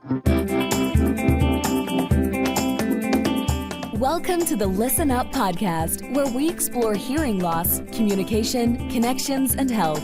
Welcome to the Listen Up podcast, where we explore hearing loss, communication, connections, and health.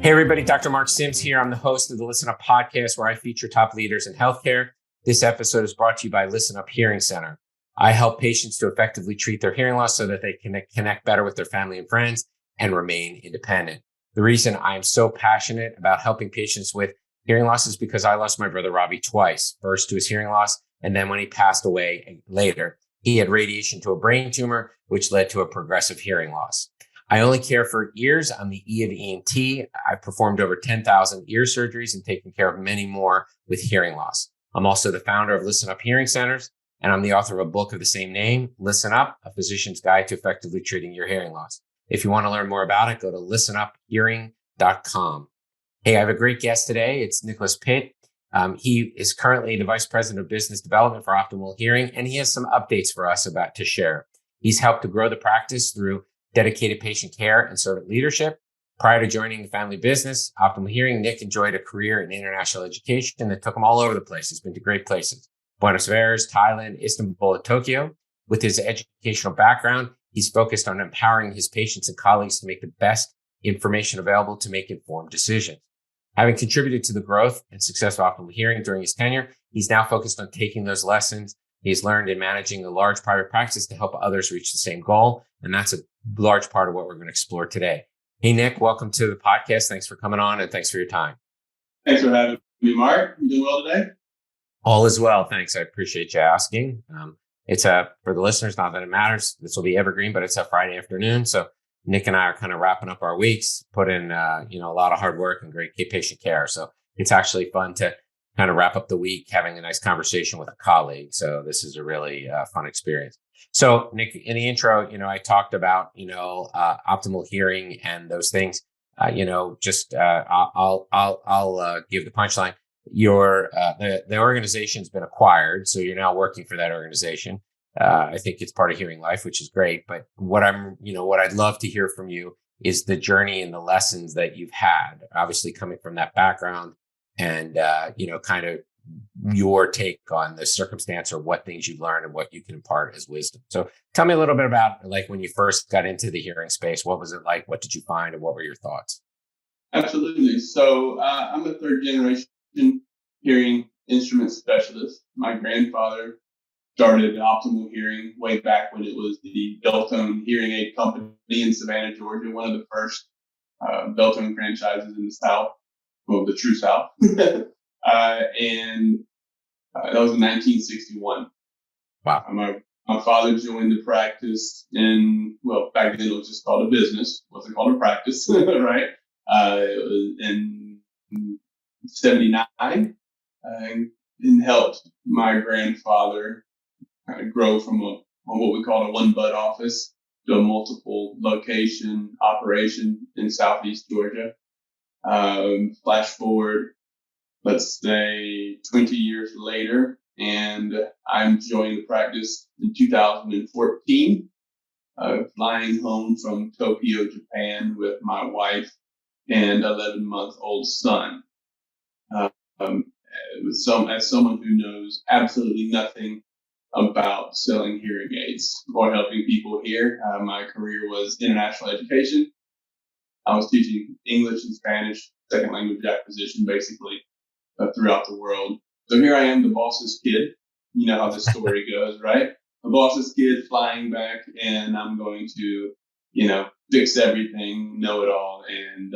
Hey everybody, Dr. Mark Sims here. I'm the host of the Listen Up podcast, where I feature top leaders in healthcare. This episode is brought to you by Listen Up Hearing Center. I help patients to effectively treat their hearing loss so that they can connect better with their family and friends and remain independent. The reason I'm so passionate about helping patients with hearing loss is because I lost my brother Robbie twice, first to his hearing loss, and then when he passed away later, he had radiation to a brain tumor, which led to a progressive hearing loss. I only care for ears. I'm the E of ENT. I've performed over 10,000 ear surgeries and taken care of many more with hearing loss. I'm also the founder of Listen Up Hearing Centers, and I'm the author of a book of the same name, Listen Up, A Physician's Guide to Effectively Treating Your Hearing Loss. If you want to learn more about it, go to listenuphearing.com. Hey, I have a great guest today. It's Nicholas Pitt. He is currently the Vice President of Business Development for Optimal Hearing, and he has some updates for us to share. He's helped to grow the practice through dedicated patient care and servant leadership. Prior to joining the family business, Optimal Hearing, Nick enjoyed a career in international education that took him all over the place. He's been to great places: Buenos Aires, Thailand, Istanbul, and Tokyo. With his educational background, he's focused on empowering his patients and colleagues to make the best information available to make informed decisions. Having contributed to the growth and success of Optimal Hearing during his tenure, he's now focused on taking those lessons he's learned in managing a large private practice to help others reach the same goal. And that's a large part of what we're going to explore today. Hey, Nick, welcome to the podcast. Thanks for coming on and thanks for your time. Thanks for having me, Mark. You doing well today? All is well. Thanks. I appreciate you asking. It's for the listeners, not that it matters. This will be evergreen, but it's a Friday afternoon. So Nick and I are kind of wrapping up our weeks, put in, a lot of hard work and great patient care. So it's actually fun to kind of wrap up the week having a nice conversation with a colleague. So this is a really fun experience. So Nick, in the intro, I talked about, optimal hearing and those things. I'll give the punchline. The organization's been acquired, so you're now working for that organization. I think it's part of HearingLife, which is great. But what I'd love to hear from you is the journey and the lessons that you've had, obviously coming from that background, and kind of your take on the circumstance or what things you've learned and what you can impart as wisdom. So tell me a little bit about like when you first got into the hearing space. What was it like? What did you find, and what were your thoughts? Absolutely. So I'm a third generation hearing instrument specialist. My grandfather started Optimal Hearing way back when it was the Beltone Hearing Aid Company in Savannah, Georgia, one of the first Beltone franchises in the South, well, the true South. And that was in 1961. Wow. My father joined the practice back then it was just called a business. It wasn't called a practice, right? It was in 79 and helped my grandfather kind of grow from what we call a one bud office to a multiple location operation in Southeast Georgia. Flash forward, let's say 20 years later, and I'm joining the practice in 2014, flying home from Tokyo, Japan with my wife and 11-month-old son. As someone who knows absolutely nothing about selling hearing aids or helping people hear, my career was international education. I was teaching English and Spanish, second language acquisition, basically, throughout the world. So here I am, the boss's kid. You know how this story goes, right? The boss's kid flying back, and I'm going to, fix everything, know it all. And,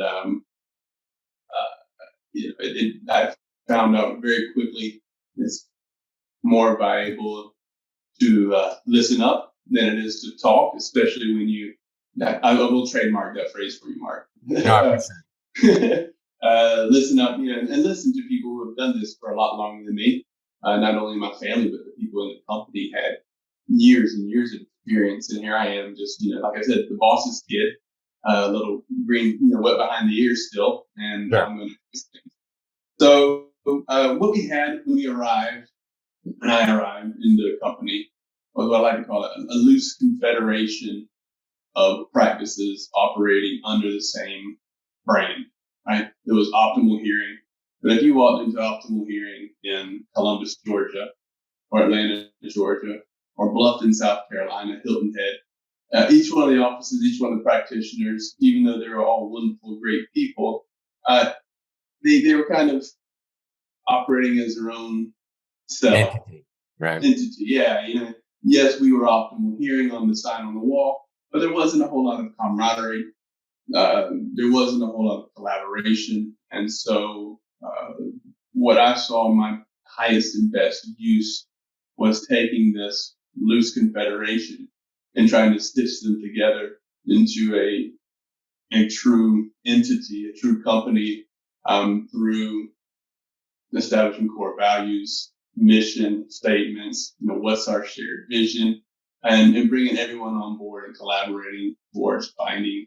I found out very quickly it's more valuable to listen up than it is to talk, especially when I will trademark that phrase for you, Mark. Listen up, and listen to people who have done this for a lot longer than me. Not only my family, but the people in the company had years and years of experience. And here I am, just, like I said, the boss's kid, a little green, wet behind the ears still. And I'm going to fix things. So what we had when I arrived in the company, was what I like to call it a loose confederation of practices operating under the same brand, right? It was Optimal Hearing. But if you walked into Optimal Hearing in Columbus, Georgia, or Atlanta, Georgia, or Bluffton, South Carolina, Hilton Head, each one of the offices, each one of the practitioners, even though they were all wonderful, great people, they were kind of operating as their own self Entity, right? entity. Yeah, yes, we were Optimal Hearing on the sign on the wall, but there wasn't a whole lot of camaraderie. There wasn't a whole lot of collaboration, and so what I saw my highest and best use was taking this loose confederation and trying to stitch them together into a true entity, a true company, through establishing core values, mission statements, what's our shared vision, and bringing everyone on board and collaborating towards finding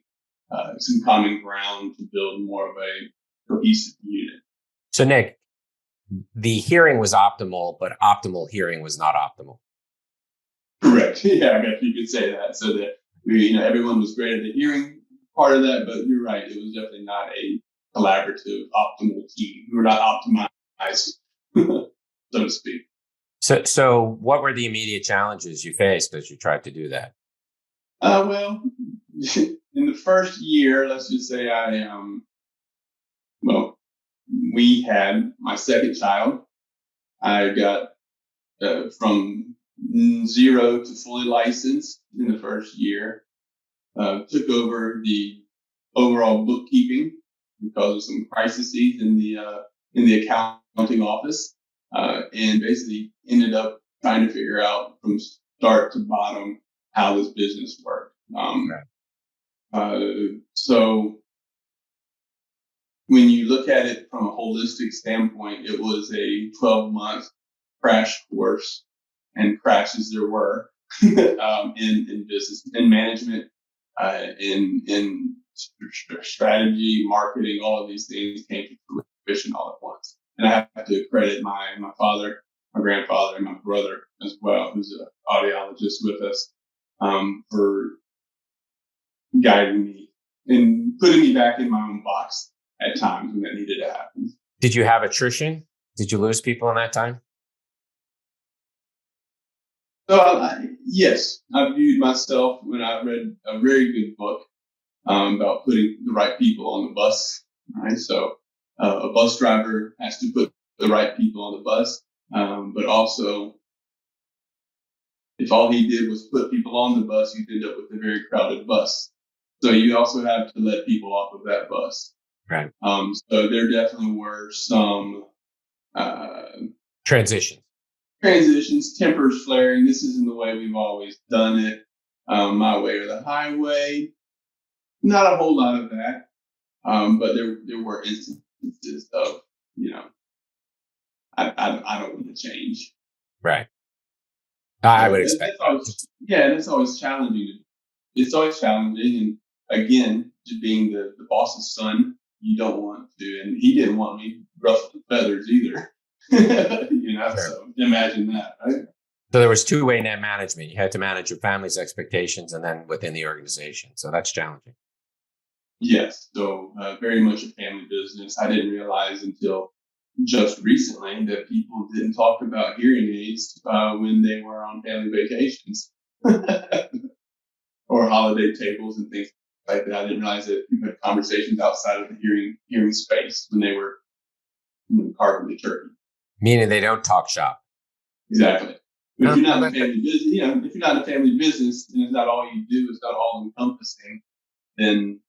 some common ground to build more of a cohesive unit. So, Nick, the hearing was optimal, but optimal hearing was not optimal. Correct. Yeah, I guess you could say that. So that everyone was great at the hearing part of that, but you're right. It was definitely not a collaborative, optimal team. We were not optimized, so to speak. So what were the immediate challenges you faced as you tried to do that? Well, in the first year, let's just say we had my second child. I got from 0 to fully licensed in the first year. Took over the overall bookkeeping because of some crises in the accounting office, and basically ended up trying to figure out from start to bottom how this business worked. So when you look at it from a holistic standpoint, it was a 12-month crash course, and crashes there were in business, in management, in strategy, marketing. All of these things came to fruition all at once. And I have to credit my father, my grandfather, and my brother as well, who's an audiologist with us, for guiding me and putting me back in my own box at times when that needed to happen. Did you have attrition? Did you lose people in that time? So yes, I viewed myself when I read a very good book about putting the right people on the bus. Right, so a bus driver has to put the right people on the bus, but also if all he did was put people on the bus, you'd end up with a very crowded bus. So you also have to let people off of that bus. Right. So there definitely were some transitions, tempers flaring. This isn't the way we've always done it. My way or the highway. Not a whole lot of that. But there were instances of, I don't want to change. Right. I would expect. That's always challenging. It's always challenging. And again, just being the boss's son, you don't want to, and he didn't want me ruffling feathers either. Sure. So imagine that, right? So there was two-way net management. You had to manage your family's expectations and then within the organization. So that's challenging. Yes. So very much a family business. I didn't realize until just recently that people didn't talk about hearing aids when they were on family vacations or holiday tables and things like that. I didn't realize that people had conversations outside of the hearing space when they were carving the turkey. Meaning they don't talk shop. Exactly. But if you're not in family business, if you're not in family business and it's not all you do, it's not all encompassing, then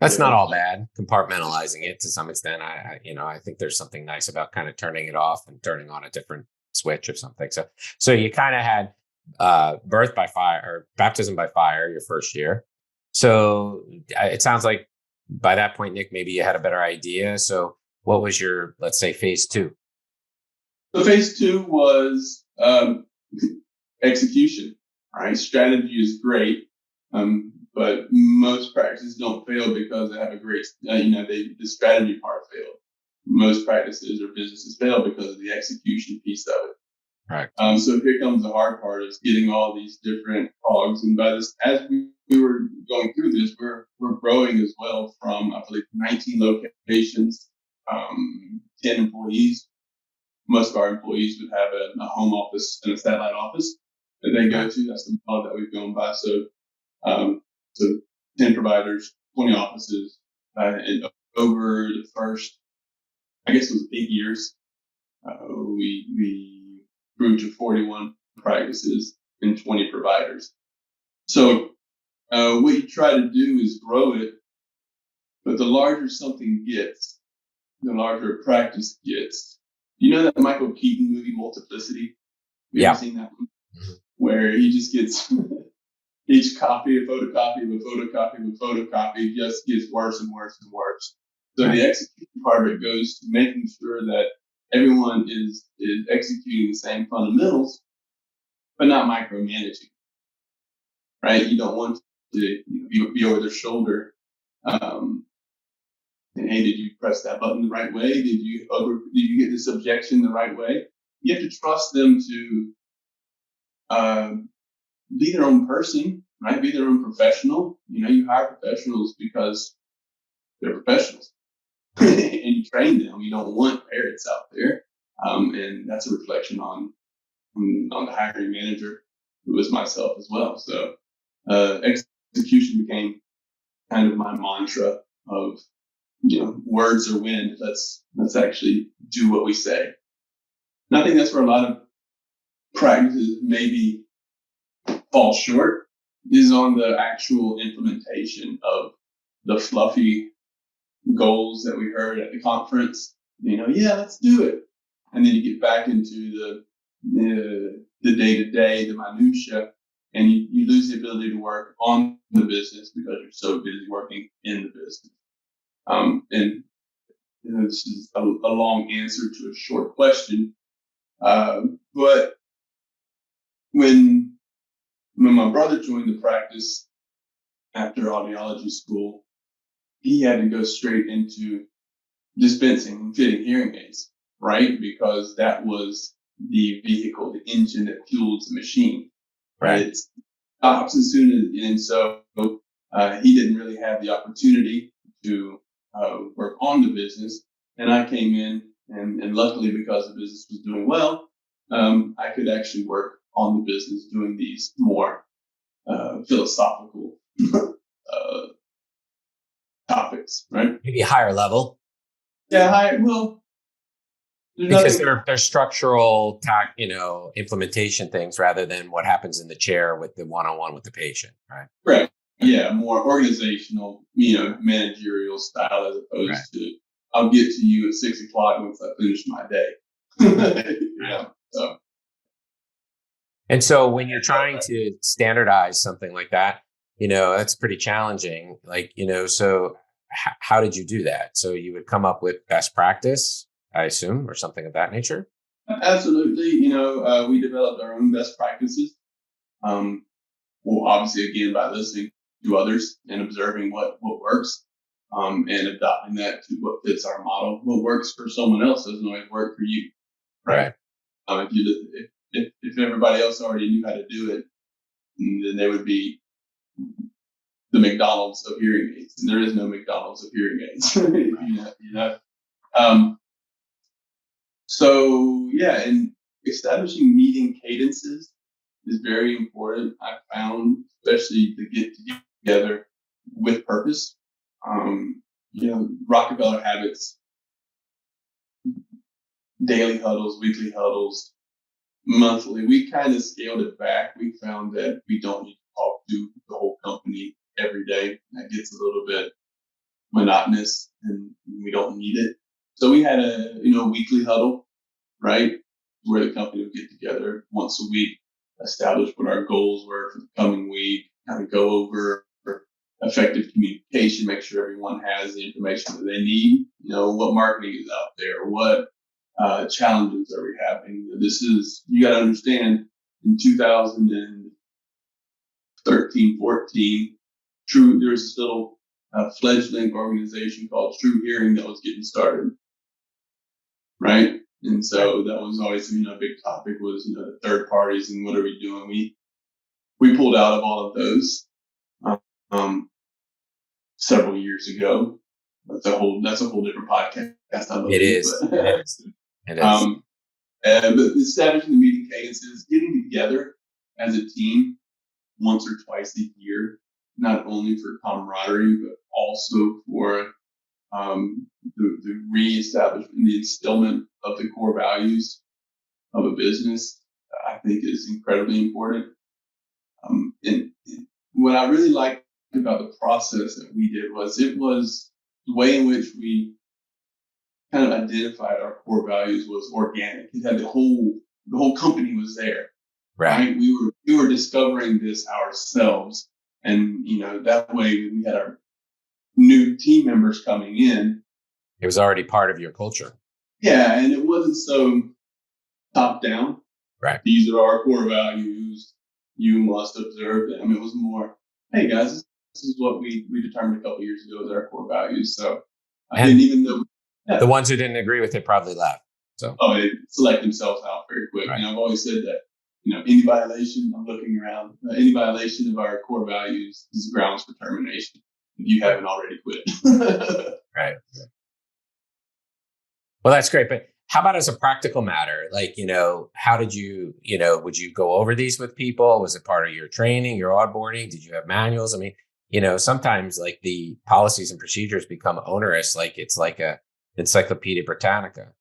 that's not all bad. Compartmentalizing it to some extent, I think there's something nice about kind of turning it off and turning on a different switch or something. So you kind of had birth by fire or baptism by fire your first year. So it sounds like by that point, Nick, maybe you had a better idea. So what was your, let's say, phase 2? So phase 2 was execution. All right, strategy is great, but most practices don't fail because they have a great, the strategy part failed. Most practices or businesses fail because of the execution piece of it. Right. So here comes the hard part is getting all these different cogs. And by this, as we were going through this, we're growing as well from, I believe, 19 locations, 10 employees. Most of our employees would have a home office and a satellite office that they go to. That's the model that we've gone by. So 10 providers, 20 offices, and over the first, I guess it was 8 years, we grew to 41 practices and 20 providers. So what you try to do is grow it, but the larger something gets, the larger a practice gets. You know that Michael Keaton movie, Multiplicity? You ever seen that one? Mm-hmm. Where he just gets each copy, a photocopy of a photocopy of a photocopy, just gets worse and worse and worse. So the execution part of it goes to making sure that everyone is executing the same fundamentals, but not micromanaging, right? You don't want to be over their shoulder. And hey, did you press that button the right way? Did you get this objection the right way? You have to trust them to be their own person, right? Be their own professional. You hire professionals because they're professionals. And you train them. You don't want parrots out there. And that's a reflection on the hiring manager, who was myself as well. So execution became kind of my mantra of, words are wind. Let's actually do what we say. And I think that's where a lot of practices maybe fall short, is on the actual implementation of the fluffy goals that we heard at the conference. Let's do it. And then you get back into the day-to-day, the minutia, and you lose the ability to work on the business because you're so busy working in the business. And this is a long answer to a short question. But when my brother joined the practice after audiology school, he had to go straight into dispensing and fitting hearing aids, right? Because that was the vehicle, the engine that fuels the machine, right? It stops as soon as, and so he didn't really have the opportunity to work on the business. And I came in, and luckily, because the business was doing well, I could actually work on the business doing these more philosophical topics, right? Maybe higher level. Yeah, well, because they're structural, implementation things rather than what happens in the chair with the one-on-one with the patient, right? Right. Yeah, more organizational, managerial style as opposed to I'll get to you at 6 o'clock once I finish my day. So. And so when you're trying to standardize something like that, that's pretty challenging. So how did you do that? So you would come up with best practice, I assume, or something of that nature? Absolutely. We developed our own best practices. Well, obviously, again, by listening to others and observing what works, and adopting that to what fits our model. What works for someone else doesn't always work for you, right? If everybody else already knew how to do it, then they would be the McDonald's of hearing aids, and there is no McDonald's of hearing aids. And establishing meeting cadences is very important. I found, especially to get together with purpose. Rockefeller habits, daily huddles, weekly huddles, monthly. We kind of scaled it back. We found that we don't need to talk to the whole company every day. That gets a little bit monotonous, and we don't need it. So we had a weekly huddle, right, where the company would get together once a week, establish what our goals were for the coming week, kind of go over effective communication, make sure everyone has the information that they need. What marketing is out there, what challenges are we having. You got to understand, in 2013, 14, there was this little fledgling organization called True Hearing that was getting started, right? And so that was always, a big topic was, the third parties and what are we doing? We pulled out of all of those, several years ago. That's a whole different podcast. It is. It is. But establishing the meeting cadences, getting together as a team once or twice a year, not only for camaraderie, but also for the reestablishment, the instillment of the core values of a business, I think is incredibly important. And what I really liked about the process that we did was it was the way in which we kind of identified our core values was organic. It had the whole company was there. Right? We were discovering this ourselves. And, that way we had our new team members coming in. It was already part of your culture. Yeah. And it wasn't so top down. Right. These are our core values. You must observe them. It was more, hey guys, this is what we determined a couple of years ago as our core values. So even though the ones who didn't agree with it probably left. So they select themselves out very quick. Right. And I've always said that, any violation, I'm looking around, any violation of our core values is grounds for termination if you haven't already quit. Right. Well, that's great. But how about as a practical matter? Like, how did you, would you go over these with people? Was it part of your training, your onboarding? Did you have manuals? I mean, sometimes like the policies and procedures become onerous. Like it's like a Encyclopedia Britannica.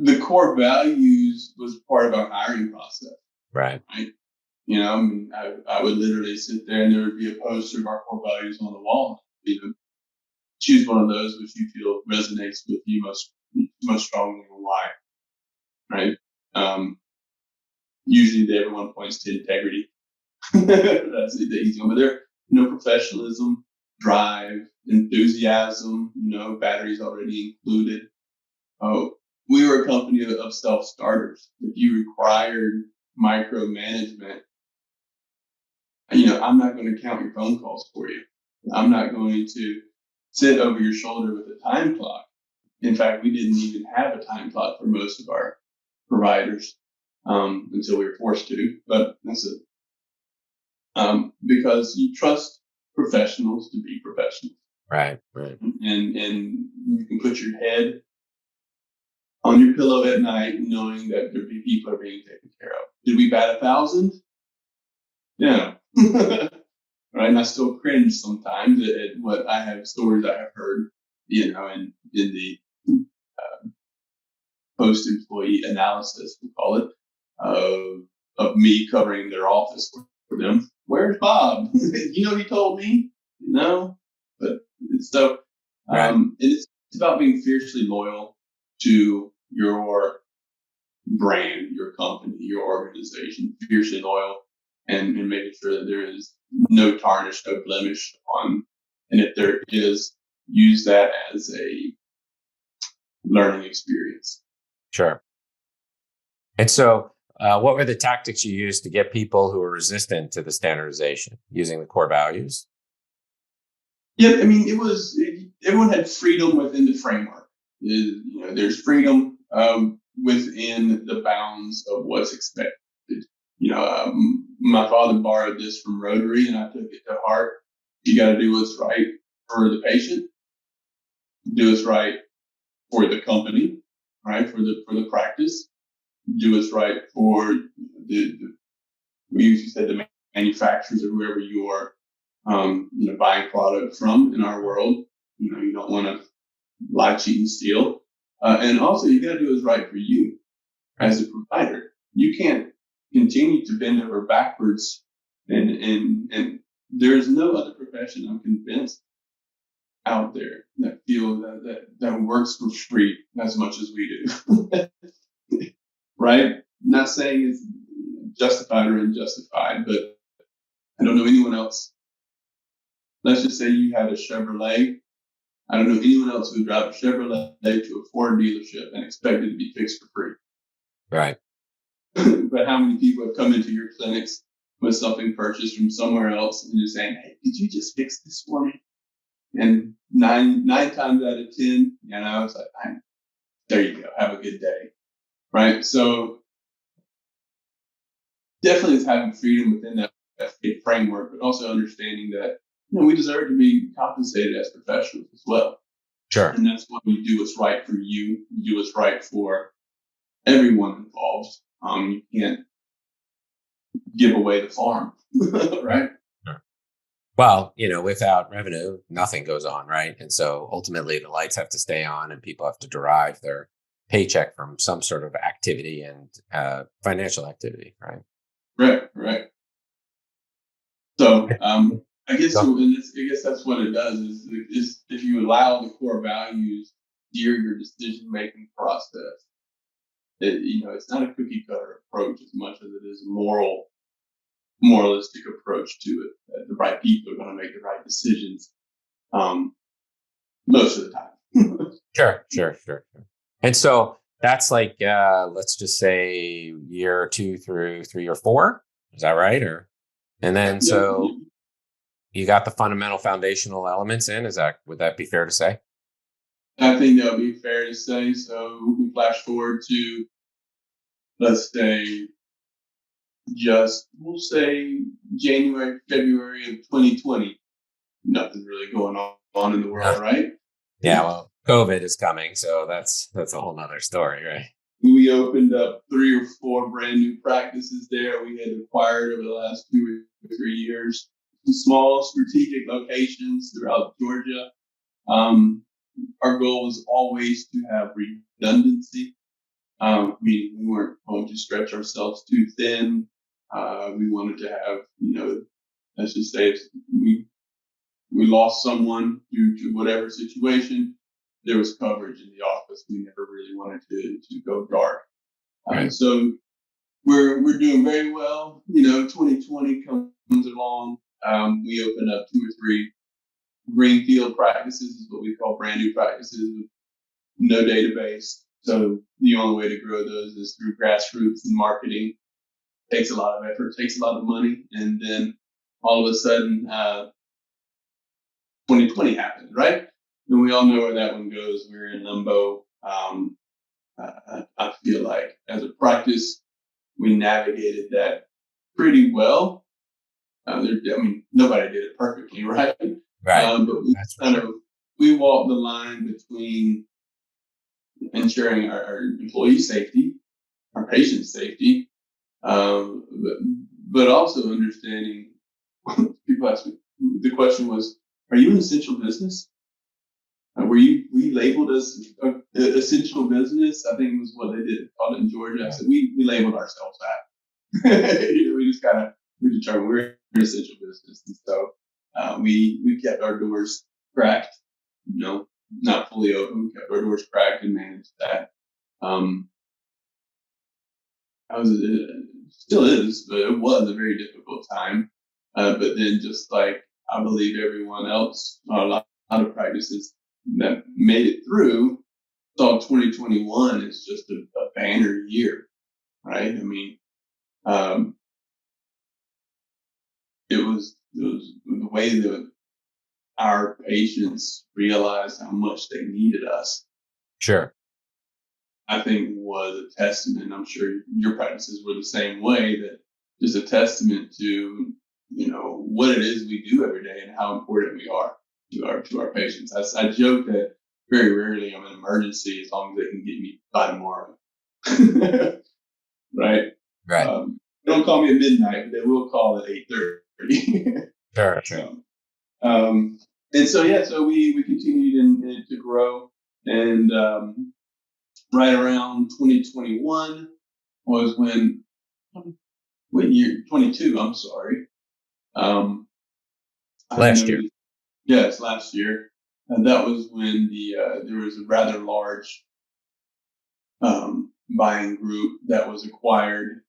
The core values was part of our hiring process. Right. I would literally sit there and there would be a poster of our core values on the wall. Choose one of those which you feel resonates with you most strongly and why. Right. Usually everyone points to integrity. That's the easy one. But there, professionalism, drive, enthusiasm, batteries already included. We were a company of self-starters. If you required micromanagement, I'm not going to count your phone calls for you. I'm not going to sit over your shoulder with a time clock. In fact, we didn't even have a time clock for most of our providers until we were forced to. But that's it. Because you trust professionals to be professionals. Right. Right. And you can put your head on your pillow at night knowing that there be people are being taken care of. Did we bat 1,000? No. Right. And I still cringe sometimes at what I have stories I have heard, in the post-employee analysis, we call it, of me covering their office for them. Where's Bob? He told me. No. But so, right. It's about being fiercely loyal to your brand, your company, your organization, fiercely loyal and making sure that there is no tarnish, no blemish on. And if there is, use that as a learning experience. Sure. And so, what were the tactics you used to get people who were resistant to the standardization using the core values? Yeah, everyone had freedom within the framework. There's freedom within the bounds of what's expected. My father borrowed this from Rotary, and I took it to heart. You got to do what's right for the patient, do what's right for the company, right, for the practice, do what's right for we usually said the manufacturers or whoever you are, buying product from in our world. You don't want to lie, cheat, and steal. And also, you got to do what's right for you as a provider. You can't continue to bend over backwards, and there's no other profession, I'm convinced, out there that feel that works for free as much as we do. Right? Not saying it's justified or unjustified, but I don't know anyone else. Let's just say you had a Chevrolet. I don't know anyone else who would drive a Chevrolet to a Ford dealership and expect it to be fixed for free. Right. But how many people have come into your clinics with something purchased from somewhere else and you're saying, hey, did you just fix this for me? And nine times out of 10, it's like, there you go, have a good day, right? So definitely it's having freedom within that framework, but also understanding that we deserve to be compensated as professionals as well. Sure. And that's why we do what's right for you. You do what's right for everyone involved. You can't give away the farm, right? Sure. Well, without revenue, nothing goes on, right? And so ultimately the lights have to stay on and people have to derive their paycheck from some sort of activity and financial activity, right? Right. So I guess that's what it does is if you allow the core values steer your decision making process. It's not a cookie cutter approach as much as it is a moralistic approach to it. That the right people are going to make the right decisions most of the time. Sure. And so that's like, let's just say year 2 through 3 or 4. Is that right? And then so you got the fundamental foundational elements in. Would that be fair to say? I think that would be fair to say. So we flash forward to, let's say, we'll say January, February of 2020. Nothing's really going on in the world, right? Yeah, well, COVID is coming, so that's a whole nother story, right? We opened up 3 or 4 brand new practices there. We had acquired over the last 2 or 3 years, some small strategic locations throughout Georgia. Our goal was always to have redundancy. We weren't going to stretch ourselves too thin. We wanted to have, let's just say we lost someone due to whatever situation, there was coverage in the office. We never really wanted to go dark. Right. So we're doing very well. 2020 comes along. We open up 2 or 3 greenfield practices, is what we call brand new practices with no database. So the only way to grow those is through grassroots and marketing. Takes a lot of effort, takes a lot of money. And then all of a sudden, 2020 happened, right? And we all know where that one goes. We're in limbo. I feel like as a practice, we navigated that pretty well. Nobody did it perfectly, right? Right. But we walked the line between ensuring our employee safety, our patient safety, but also understanding. People ask me, the question was, "Are you an essential business? Were you labeled as an essential business?" I think was what they did call it in Georgia. I said we labeled ourselves that. We determined we're an essential business, and so we kept our doors cracked. Not fully open. We kept our doors cracked and managed that. Still is, but it was a very difficult time. But then, just like I believe everyone else, a lot of practices that made it through, saw 2021 as just a banner year, right? It was the way that our patients realized how much they needed us. Sure. I think was a testament. I'm sure your practices were the same way. That just a testament to what it is we do every day and how important we are to our patients. I joke that very rarely I'm an emergency as long as they can get me by tomorrow. Right. They don't call me at midnight, but they will call at 8:30. Sure. So we continued to grow, and right around 2021 was what year? 22. I'm sorry. Last year. Yes, last year. And that was when there was a rather large buying group that was acquired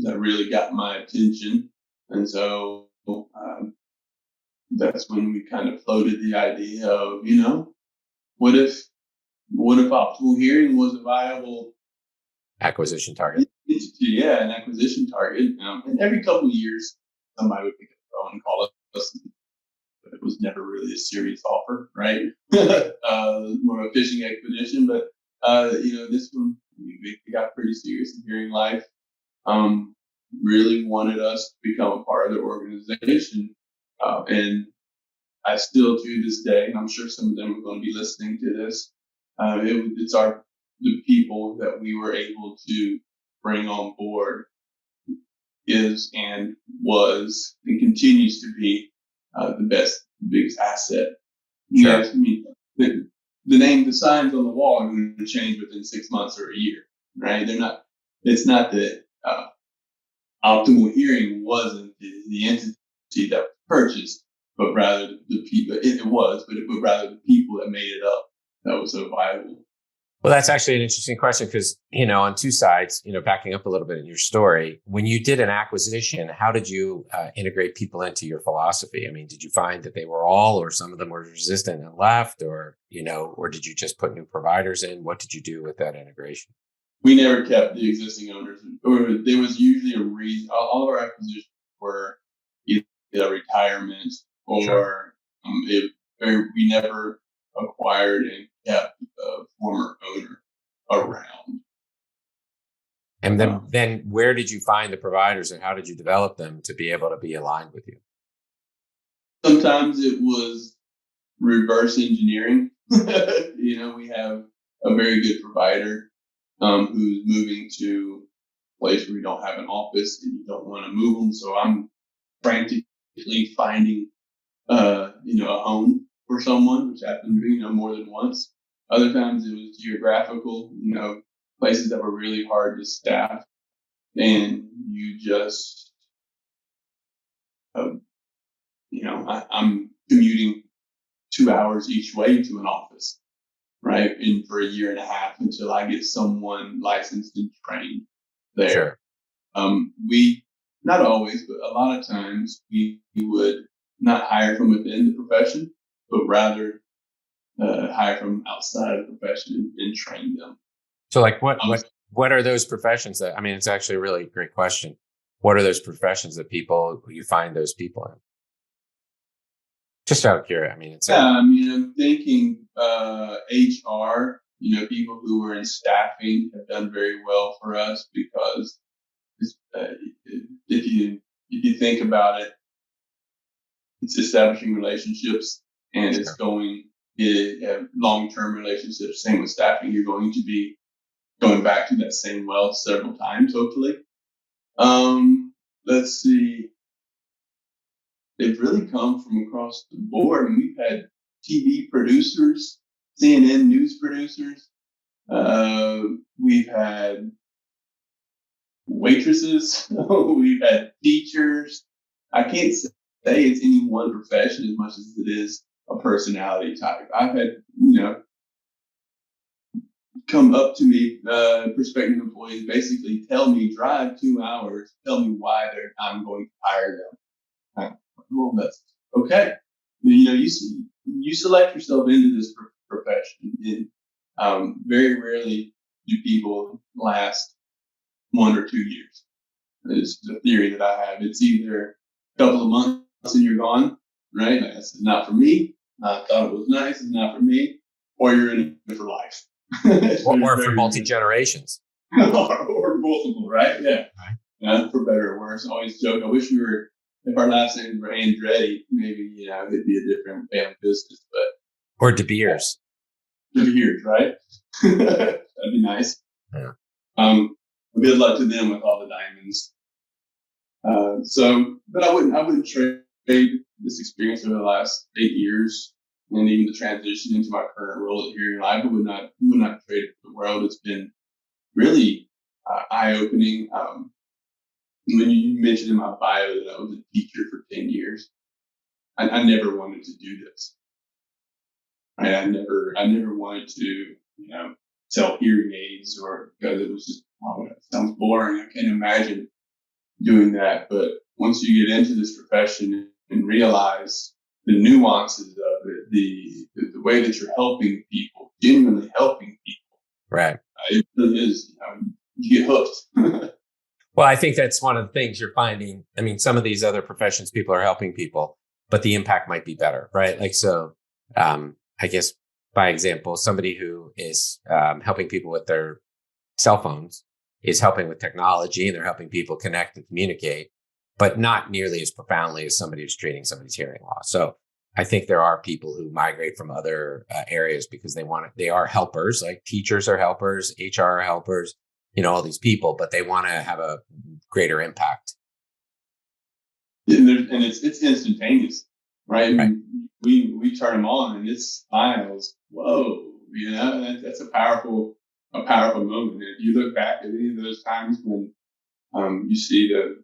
that really got my attention. And so that's when we kind of floated the idea of, what if optimal hearing was a viable acquisition target? Yeah, an acquisition target. And every couple of years, somebody would pick up the phone and call us. But it was never really a serious offer, right? More of a fishing expedition, but this one we got pretty serious in HearingLife. Really wanted us to become a part of the organization, and I still to this day, and I'm sure some of them are going to be listening to this. It's the people that we were able to bring on board is and was and continues to be the biggest asset. Sure. Yes, I mean the signs on the wall are going to change within 6 months or a year, right? They're not. It's not that optimal hearing wasn't the entity that was purchased, but rather the people. It was, but rather the people that made it up that was so viable. Well, that's actually an interesting question because, on two sides, backing up a little bit in your story, when you did an acquisition, how did you integrate people into your philosophy? I mean, did you find that they were all, or some of them were resistant and left, or did you just put new providers in? What did you do with that integration? We never kept the existing owners, or there was usually a reason. All of our acquisitions were either retirement or Sure. we never acquired and kept a former owner around. And then where did you find the providers and how did you develop them to be able to be aligned with you? Sometimes it was reverse engineering. We have a very good provider who's moving to a place where we don't have an office and you don't want to move them. So I'm frantically finding, a home for someone, which happened to be, more than once. Other times it was geographical, places that were really hard to staff, and you just, I'm commuting 2 hours each way to an office, right? And for a year and a half until I get someone licensed and trained there. Sure. We, not always, but a lot of times we would not hire from within the profession, but rather hire from outside of the profession and train them. So like what are those professions that, I mean, it's actually a really great question. What are those professions that you find those people in? Just out of curiosity. I mean, I'm thinking HR, people who are in staffing have done very well for us because if you think about it, it's establishing relationships and it's going long-term relationships. Same with staffing. You're going to be going back to that same well several times, hopefully. Let's see. They've really come from across the board. And we've had TV producers, CNN news producers. We've had waitresses. We've had teachers. I can't say it's any one profession as much as it is a personality type. I've had, come up to me, prospective employees, basically tell me, drive 2 hours, tell me why I'm going to hire them. Well, that's okay. You select yourself into this profession. And very rarely do people last 1 or 2 years. It's the theory that I have. It's either a couple of months and you're gone, right? That's not for me. I thought it was nice. It's not for me. Or you're in it for life. or for multi-generations. or multiple, right? Yeah. Right. For better or worse. I always joke, I wish if our last names were Andretti, maybe, it'd be a different family business. But or De Beers. De Beers, right? That'd be nice. Yeah. Good luck to them with all the diamonds. But I wouldn't trade this experience over the last 8 years and even the transition into my current role at HearingLife. I would not trade it for the world. It's been really eye-opening. When you mentioned in my bio that I was a teacher for 10 years, I never wanted to do this. Right? I never wanted to, sell hearing aids because it was just, that sounds boring. I can't imagine doing that. But once you get into this profession and realize the nuances of it, the way that you're helping people, genuinely helping people, right? It really is. You get hooked. Well, I think that's one of the things you're finding. I mean, some of these other professions, people are helping people, but the impact might be better, right? Like, so I guess by example, somebody who is helping people with their cell phones is helping with technology, and they're helping people connect and communicate, but not nearly as profoundly as somebody who's treating somebody's hearing loss. So I think there are people who migrate from other areas because they are helpers, like teachers are helpers, HR are helpers, all these people, but they want to have a greater impact. And it's instantaneous, right? Right. We turn them on and it smiles. Whoa, that's a powerful moment. And if you look back at any of those times when you see the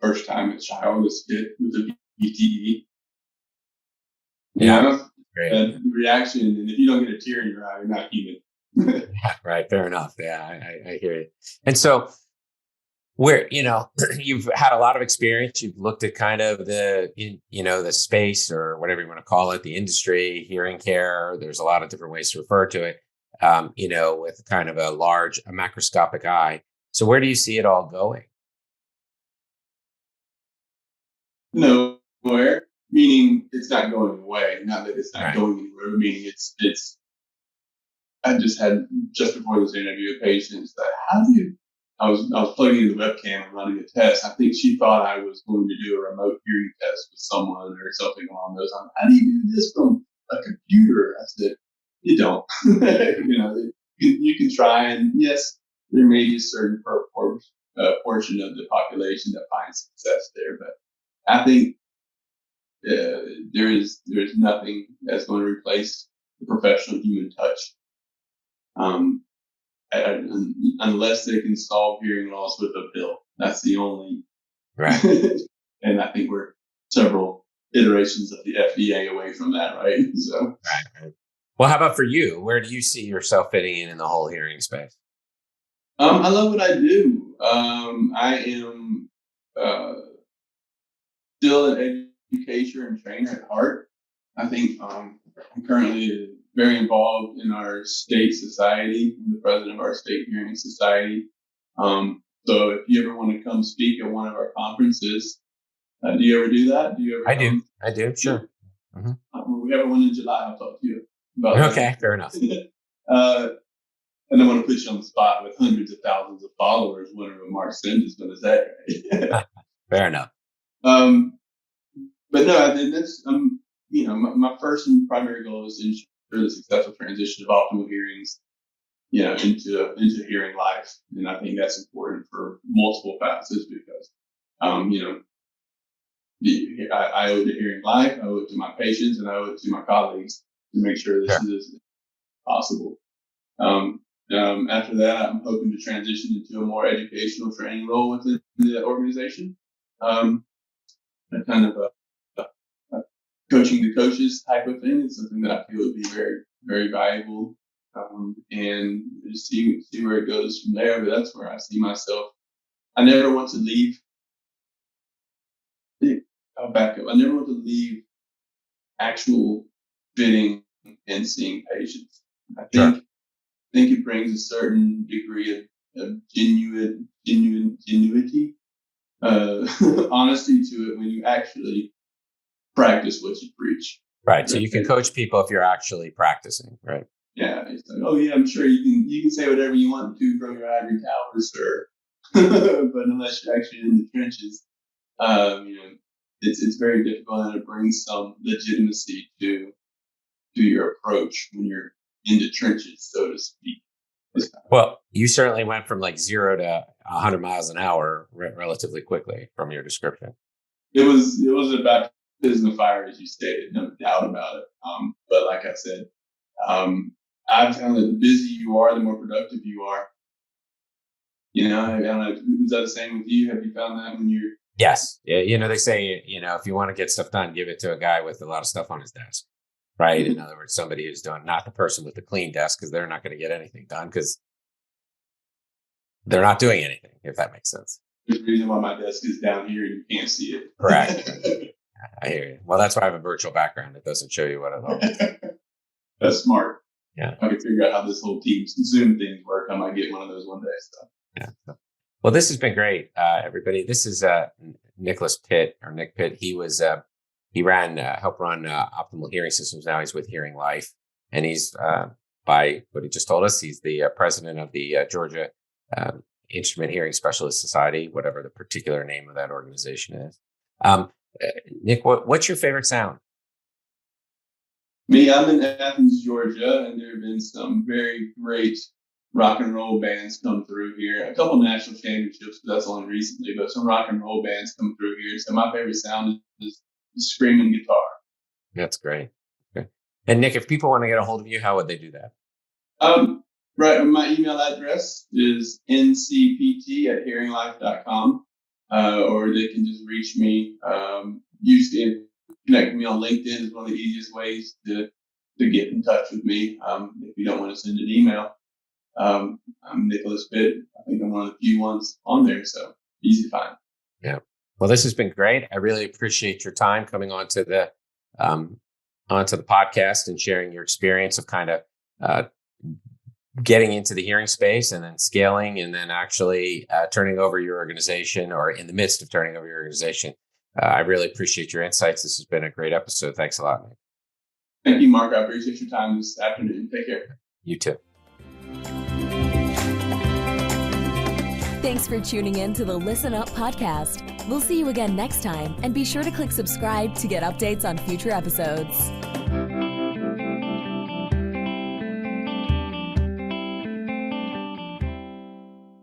first time a child is hit with a BTE, the reaction, and if you don't get a tear in your eye, you're not human. Right. Fair enough. Yeah, I hear you. And so where, you've had a lot of experience, you've looked at kind of the space or whatever you want to call it, the industry, hearing care. There's a lot of different ways to refer to it, with kind of a macroscopic eye. So where do you see it all going? Nowhere, meaning it's not going away. Not that it's not going anywhere, meaning it's. I just had just before this interview a patient that I was plugging in the webcam and running a test. I think she thought I was going to do a remote hearing test with someone or something along those lines. How do you do this from a computer? I said, you don't. You can try, and yes, there may be a certain portion of the population that finds success there, but I think there is nothing that's going to replace the professional human touch. Unless they can solve hearing loss with a pill. That's the only. Right. And I think we're several iterations of the FDA away from that, right? So. Right. Well, how about for you? Where do you see yourself fitting in the whole hearing space? I love what I do. I am still an educator and trainer at heart. I think I'm currently very involved in our state society. I'm the president of our state hearing society. So if you ever want to come speak at one of our conferences, do you ever do that? Do you ever? I do. Sure. Mm-hmm. When we have one in July, I'll talk to you about that. Okay, fair enough. And I want to put you on the spot with hundreds of thousands of followers, wondering what Mark Sims is going to say. Fair enough. But no, I think that's my first and primary goal is to ensure the successful transition of optimal hearings, into hearing life, and I think that's important for multiple facets because, I owe it to hearing life, I owe it to my patients, and I owe it to my colleagues to make sure this is possible. After that, I'm hoping to transition into a more educational training role within the organization. A kind of a coaching the coaches type of thing is something that I feel would be very, very valuable. And just see where it goes from there. But that's where I see myself. I never want to leave. I'll back up. I never want to leave actual fitting and seeing patients. I think it brings a certain degree of genuinity, honesty to it when you actually practice what you preach. Right. So you can coach people if you're actually practicing, right? Yeah. It's like, oh yeah, I'm sure you can say whatever you want to from your ivory tower, sir. But unless you're actually in the trenches, it's very difficult, and it brings some legitimacy to your approach when you're in the trenches, so to speak. Well, you certainly went from like 0 to 100 miles an hour relatively quickly from your description. It was about business fire, as you stated, no doubt about it. But like I said, I've found that the busier you are, the more productive you are. I don't know, is that the same with you? Have you found that when you're? Yes. Yeah. They say, if you want to get stuff done, give it to a guy with a lot of stuff on his desk. Right. In other words, somebody who's doing, not the person with the clean desk, because they're not going to get anything done because they're not doing anything, if that makes sense. There's a reason why my desk is down here and you can't see it. Correct. I hear you. Well, that's why I have a virtual background. It doesn't show you what it looks like. That's smart. Yeah. I can figure out how this whole Zoom thing work. I might get one of those one day. So. Yeah. Well, this has been great, everybody. This is Nicholas Pitt, or Nick Pitt. He was He helped run Optimal Hearing Systems. Now he's with HearingLife, and he's by what he just told us, he's the president of the Georgia Instrument Hearing Specialist Society, whatever the particular name of that organization is. Nick, what's your favorite sound? Me, I'm in Athens, Georgia, and there have been some very great rock and roll bands come through here. A couple national championships, but that's only recently, but some rock and roll bands come through here. So my favorite sound is screaming guitar. That's great. Okay. And Nick, if people want to get a hold of you, how would they do that? Right. My email address is ncpt@hearinglife.com, or they can just reach me. Usually connect me on LinkedIn is one of the easiest ways to get in touch with me. If you don't want to send an email, I'm Nicholas Pitt. I think I'm one of the few ones on there, so easy to find. Yeah. Well, this has been great. I really appreciate your time coming onto the podcast and sharing your experience of kind of getting into the hearing space and then scaling and then actually turning over your organization, or in the midst of turning over your organization. I really appreciate your insights. This has been a great episode. Thanks a lot, Nick. Thank you, Mark. I appreciate your time this afternoon. Take care. You too. Thanks for tuning in to the Listen Up podcast. We'll see you again next time, and be sure to click subscribe to get updates on future episodes.